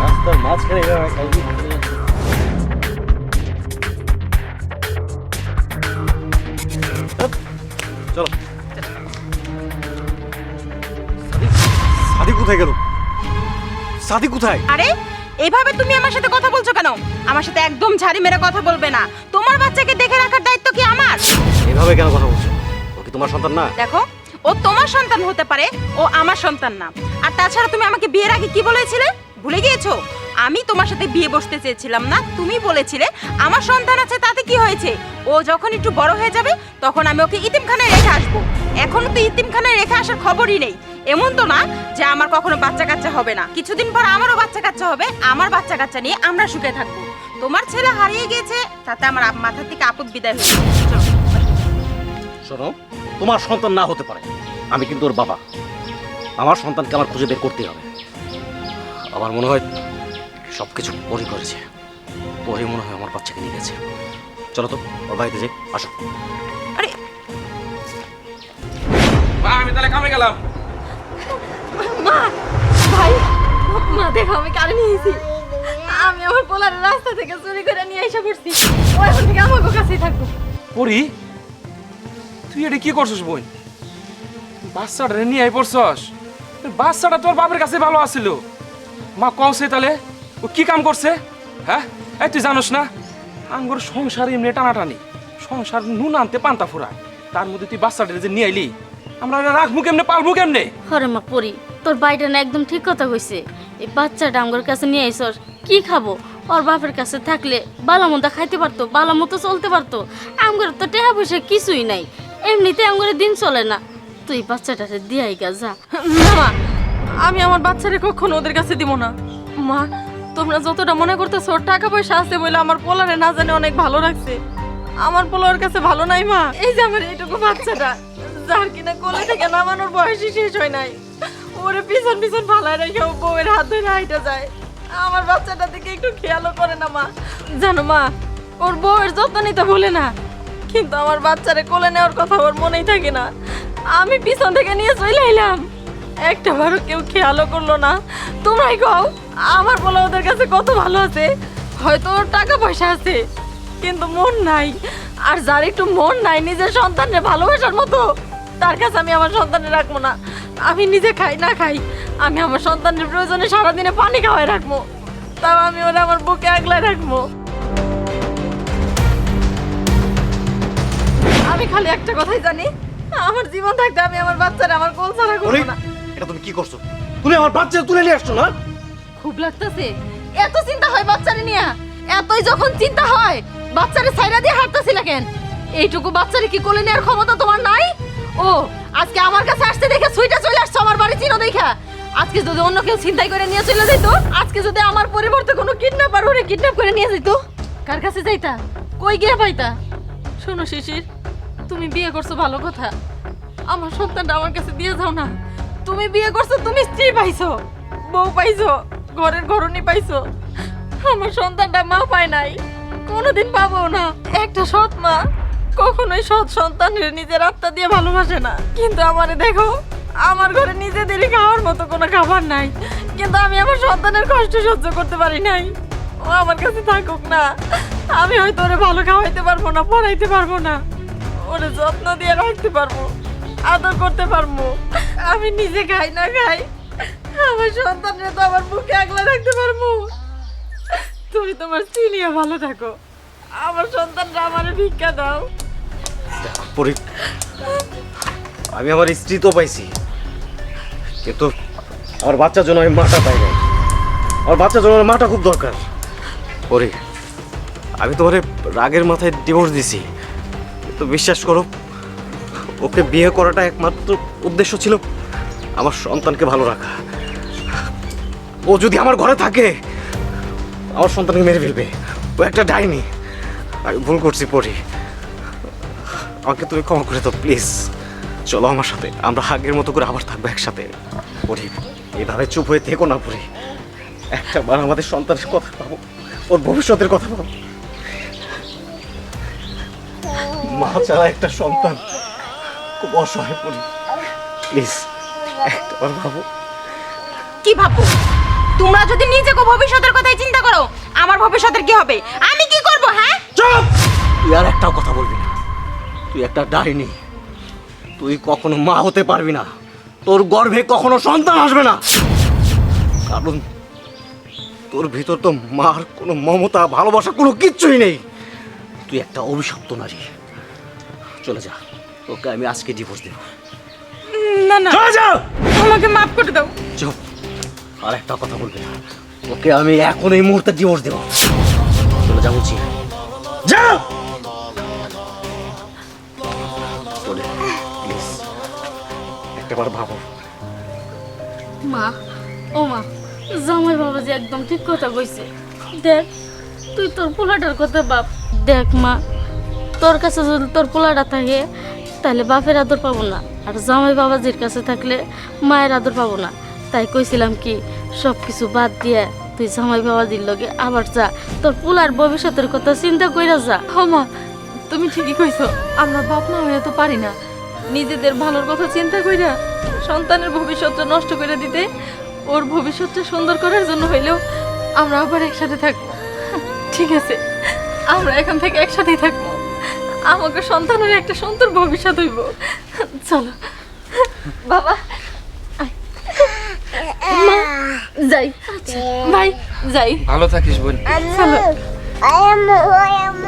রাস্তার মাঝখানে চলো। সাদি কোথায় গেল? সাদি কোথায়? আরে এইভাবে তুমি আমার সাথে কথা বলছো কেন? আমার সাথে একদম ঝাড়ি মেরে কথা বলবে না। তোমার বাচ্চাকে দেখে রাখার দায়িত্ব কি আমার? এভাবে কেন কথা বলছো? ও কি তোমার সন্তান না? দেখো, ও তোমার সন্তান হতে পারে, ও আমার সন্তান না। আর তাছাড়া তুমি আমাকে বিয়ের আগে কি বলেছিলে? ভুলে গিয়েছো? আমি তোমার সাথে বিয়ে বসতে চেয়েছিলাম না, তুমি বলেছিলে আমার সন্তান আছে, তাতে কি হয়েছে? ও যখন একটু বড় হয়ে যাবে তখন আমি ওকে ইতিমখানায় রেখে আসবো। এখনো তো ইতিমখানায় রেখে আসার খবরই নেই। এমন তো না যে আমার কখনো বাচ্চা কাচ্চা হবে না। কিছুদিন পর আমারও বাচ্চা কাচ্চা হবে, আমার বাচ্চা কাচ্চা নিয়ে আমরা সুখে থাকবো। তোমার ছেলে হারিয়ে গিয়েছে, তাতে আমার মাথা থেকে আপদ বিদায় হয়েছে। শোনো, তোমার সন্তান না হতে পারে, আমি কিন্তু ওর বাবা। আমার সন্তানকে আমার খুঁজে বের করতেই হবে। আমার মনে হয় সবকিছু পরি করেছে। পরে মনে হয় আমার বাচ্চাকে নিয়ে গেছে। চলো তো ওর বাড়িতে যাই, আসো। আরে মা, আমি তাহলে কামে গেলাম। মা, ভাই, মা দেখো আমি কারে নিয়েছি। আমি আমার পোলার রাস্তা থেকে চুরি করে নিয়ে এসে পড়ছি। ও এখন থেকে আমার কাছেই থাকবো। পরি, তুই এটা কি করছিস বোন? বাচ্চাটা নিয়ে আই পড়ছস? বাচ্চাটা তোর বাপের কাছে ভালো আছিল। মা কওছে তাহলে ও কি কাম করছে? হ্যাঁ, এই তুই জানোস না আঙ্গুর সংসার এমনি টানাটানি, সংসার নুন আনতে পান্তা ফুরায়। তার মধ্যে তুই বাচ্চাটা যে নিয়ে আইলি, আমরা রাখবো কেমনে, পালবো কেমনে? হরে মা পরি, তোর বাইটা না একদম ঠিক কথা কইছে। এই বাচ্চাটা আমার কাছে নিয়ে আইসর, কি খাবো? ওর বাপের কাছে থাকলে বালামতো খাইতে পারতো, বালামতো চলতে পারতো। আমার তো টাকা পয়সা কিছুই নাই, এমনিতে আমার দিন চলে না। তুই বাচ্চাটারে দিয়াই গা যা। না মা, আমি আমার বাচ্চারে কখনো ওদের কাছে দিব না। মা, তোমরা যতটা মনে করতেছো ওর টাকা পয়সা আছে বলে আমার পোলারে না জানে অনেক ভালো রাখছে, আমার পোলার কাছে ভালো নাই মা। এই যে আমার এইটুকু বাচ্চাটা, যার কিনা কোলে থেকে নামানোর বয়সই শেষ হয় নাই, ওরে পিছন পিছন ফালায় রেখে ও বউয়ের হাত ধরে হাইটা যায়। আমার বাচ্চাটা দিকে একটু খেয়ালও করে না মা। জানো মা, ওর বউয়ের যত্ন নিতে ভুলে না, কিন্তু আমার বাচ্চারে কোলে নেওয়ার কথা ওর মনেই থাকে না। আমি পিছন থেকে নিয়ে চলে এলাম, একটা বারও কেউ খেয়ালও করলো না। তোমরাই কও, আমার বলে ওদের কাছে কত ভালো আছে। হয়তো ওর টাকা পয়সা আছে, কিন্তু মন নাই। আর যার একটু মন নাই নিজের সন্তানকে ভালোবাসার মতো, তার কাছে আমি আমার সন্তানের রাখবো না। আমি নিজে খাই না খাই, আমি আমার সন্তানের প্রয়োজনে সারাদিনে পানি খাওয়াই রাখবো, তাও আমি ওরা আমার বুকে আগলায় রাখবো। আমি খালি একটা কথাই জানি, আমার জীবন থাকতে আমি আমার বাচ্চারা আমার কোল ছাড়া করবো না। এটা তুমি কি করছো? তুমি আমার বাচ্চা তুলে নিয়ে আসছো না? খুব লাগতেছে, এত চিন্তা হয় বাচ্চারে নিয়ে? এতই যখন চিন্তা হয় বাচ্চারে ছাইরা দিয়ে হাঁটতেছিলা কেন? এইটুকু বাচ্চারে কি কোলে নেওয়ার ক্ষমতা তোমার নাই? ও আজকে আমার কাছে আসতে দেখে সুইটা চলে আসছো আমার বাড়ি চিনো দেখা। আজকে যদি অন্য কেউ চিন্তাই করে নিয়ে চলে যেত, আজকে যদি আমার পরিবর্তে কোনো কিডন্যাপার ওরে কিডন্যাপ করে নিয়ে যেত, কার কাছে যাইতা? কই গিয়া পাইতা? শোনো শিশির, তুমি বিয়ে করছো ভালো কথা, আমার সন্তানটা আমার কাছে দিয়ে যাও না। তুমি বিয়ে করছো, তুমি স্ত্রী পাইছো, বউ পাইছো, ঘরের ঘরণী পাইছো। আমার সন্তানটা মা পায় নাই, কোনোদিন পাবো না। একটা সৎ মা কখনোই সৎ সন্তানের নিজের আত্মা দিয়ে ভালোবাসে না। কিন্তু আমারে দেখো, আমার ঘরে নিজেদেরই খাওয়ার মতো কোনো খাবার নাই, কিন্তু আমি আমার সন্তানের কষ্ট সহ্য করতে পারি নাই। ও আমার কাছে থাকুক না, আমি হয়তো ওরে ভালো খাওয়াইতে পারবো না, পড়াইতে পারবো না, ওরে যত্ন দিয়ে রাখতে পারবো, আদর করতে পারবো। আমি নিজে খাই না খাই, আমার সন্তানরা তো আমার বুকে আগলা রাখতে পারবো। তুমি তোমার স্ত্রী নিয়ে ভালো থাকো, আমার সন্তানরা আমারে ভিক্ষা দাও। পরি, আমি আমার স্ত্রী তো পাইছি, কিন্তু আমার বাচ্চার জন্য আমি মাটা পাই নাই। আমার বাচ্চার জন্য আমার মাটা খুব দরকার। পরি, আমি তোমার রাগের মাথায় ডিভোর্স দিছি, কিন্তু বিশ্বাস করো, ওকে বিয়ে করাটা একমাত্র উদ্দেশ্য ছিল আমার সন্তানকে ভালো রাখা। ও যদি আমার ঘরে থাকে আমার সন্তানকে মেরে ফেলবে, ও একটা ডাইনি। আমি ভুল করছি পরি, আমাকে তুমি ক্ষমা করে দাও প্লিজ। চলো আমার সাথে, আমরা আগের মতো করে আবার থাকবো একসাথে। পরি, এভাবে চুপ হয়ে থেকো না পরি, একটা বার আমাদের সন্তানের কথা পাবো, ওর ভবিষ্যতের কথা পাবো। মা ছাড়া একটা সন্তান খুব অসহায় পরি, প্লিজ একটা বার ভাবো। কি ভাববো? তোমরা যদি নিজেকে ভবিষ্যতের কথাই চিন্তা করো, আমার ভবিষ্যতের কি হবে? আমি কি করব? হ্যাঁ, চুপ! তুই আর একটাও কথা বলবি না। তুই একটা ডাইনি। তুই কখনো মা হতে পারবি না। তোর গর্ভে কখনো সন্তান আসবে না, কারণ তোর ভিতর তো মার কোনো মমতা ভালোবাসা কোনো কিচ্ছুই নেই। তুই একটা অভিশপ্ত নারী। চলে যা, তোকে আমি আজকে ডিভোর্স দেব। না না, চলে যা! আমাকে মাফ করে দাও। চুপ! আর একটা কথা বলবি না। ওকে আমি এখন এই মুহূর্তে ডিভোর্স দেব। চলে যা বলছি, যা! চলে প্লিজ, একটাবার ভাবো। মা, ও মা, জামাই বাবা যে একদম ঠিক কথা কইছে। দেখ, তুই তোর পোলাটার কথা ভাব। দেখ মা, তোর কাছে যদি তোর পোলাটা থাকে তাহলে বাপের আদর পাবো না, আর জামাই বাবাজির কাছে থাকলে মায়ের আদর পাবো না। তাই কইছিলাম কি, সব কিছু বাদ দিয়ে তুই জামাই বাবাজির লগে আবার যা, তোর পোলার ভবিষ্যতের কথা চিন্তা কইরা যা। মা, তুমি ঠিকই কইছো, আমরা বাপ মা হয়ে তো পারি না নিজেদের ভালোর কথা চিন্তা কইরা সন্তানের ভবিষ্যৎটা নষ্ট করে দিতে। ওর ভবিষ্যৎটা সুন্দর করার জন্য হইলেও আমরা আবার একসাথে থাকবো। ঠিক আছে, আমরা এখন থেকে একসাথেই থাকবো। আমাকে সন্তানের একটা সুন্দর ভবিষ্যৎ হইব। চলো বাবা, মা, যাই। ভাই যাই। ভালো থাকিস বোন। চলো। I am